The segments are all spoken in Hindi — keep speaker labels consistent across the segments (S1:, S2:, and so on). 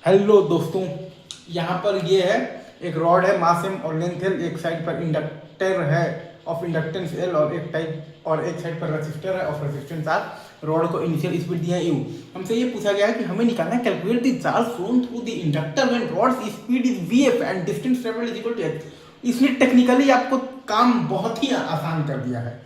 S1: हेलो दोस्तों, यहाँ पर ये है एक रॉड है मास एम और लेंथ एल, एक साइड पर इंडक्टर है ऑफ इंडक्टेंस एल और एक साइड पर रेसिस्टर है ऑफ रेसिस्टेंस आर। रॉड को इनिशियल स्पीड दिया है यू। हमसे ये पूछा गया है कि हमें निकालना है calculate the charge flown through the inductor when rods speed is v f and distance travelled is equal to h. इसने टेक्निकली आपको काम बहुत ही आसान कर दिया है।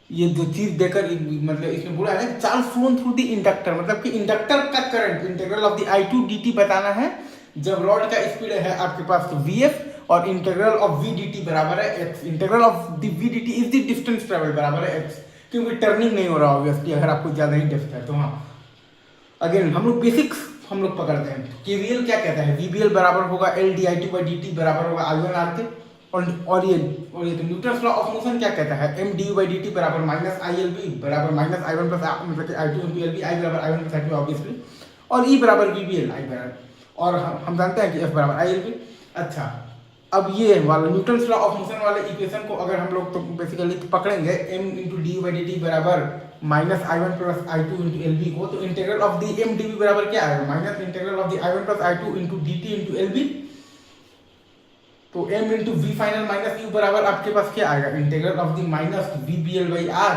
S1: ये जो चीज देकर मतलब इसमें बोला है charge flown through the inductor, मतलब कि इंडक्टर का current integral of the I two D t बताना है जब रॉड का स्पीड है आपके पास तो वी एफ और integral of v d T बराबर है x. Integral of the v d T is the distance travel बराबर है एक्स, क्योंकि टर्निंग नहीं हो रहा ऑब्वियसली अगर आपको ज्यादा ही डेप्थ है तो। हाँ, अगेन हम लोग बेसिक्स हम लोग पकड़ते हैं। केवीएल क्या कहता है, वीबीएल बराबर होगा L D I T by D T बराबर होगा आई वन आर के। और ये तो न्यूटन्स लॉ ऑफ मोशन क्या कहता है, m d you by D T बराबर माइनस आई एल बी बराबर माइनस आई वन प्लस मतलब कि i two into L b, i बराबर i one plus I two obviously, और ई बराबर वी बी एल आई बराबर, और हम जानते हैं कि एफ बराबर आई एल बी। अच्छा, अब ये वाला न्यूटन्स लॉ ऑफ मोशन वाले इक्वेशन को अगर हम लोग तो बेसिकली पकड़ेंगे M into D you by D T बराबर माइनस आई वन प्लस आई टू इंटू एल बी को, तो integral of the M D B बराबर क्या आएगा, minus integral of the I one plus I two into D T into L B. तो m into V final minus U बराबर आपके पास क्या आएगा, integral of the minus V B L by are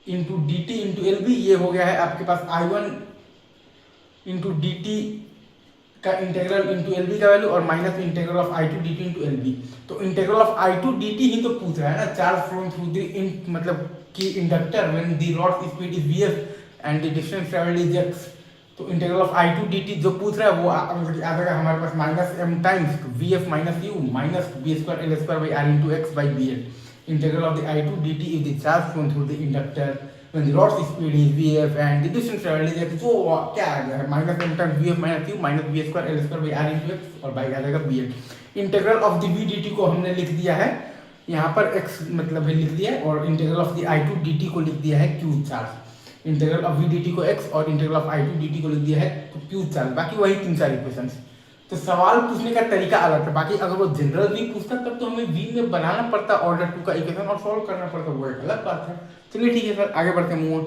S1: into D T into L B. ये हो गया है आपके पास I one into D T का इंटीग्रल इंटू एल बी का वैल्यू और minus integral of I two D T into L B. तो integral of I two D T ही तो पूछ रहा है ना, चार्ज फ्लोन थ्रू द मतलब कि inductor when the rod speed is V F and the distance travelled is X. तो integral of I two D T जो पूछ रहा है वो मतलब आ जाएगा हमारे पास minus M times V F minus you minus B square L square by are into X by B L. Integral of the I two D T is the charge flown through the inductor when the rod speed is vf and the distance traveled is x। तो क्या आ गया है minus M times V F minus you minus B square L square by are into x और बाई आ जाएगा b L. Integral of the v d t को हमने लिख दिया है यहाँ पर x मतलब लिख दिया है, और integral of the I two D t को लिख दिया है q charge. Integral of v d t को x और integral of I two D t को लिख दिया है क्यू चार्ज। बाकी वही तीन चार इक्वेशंस। तो सवाल पूछने का तरीका अलग है, बाकी अगर वो जनरल वी पूछता तब तो हमें वी में बनाना पड़ता ऑर्डर टू का इक्वेशन और सॉल्व करना पड़ता, वो एक अलग बात है। चलिए ठीक है सर, आगे बढ़ते हैं मूव ऑन।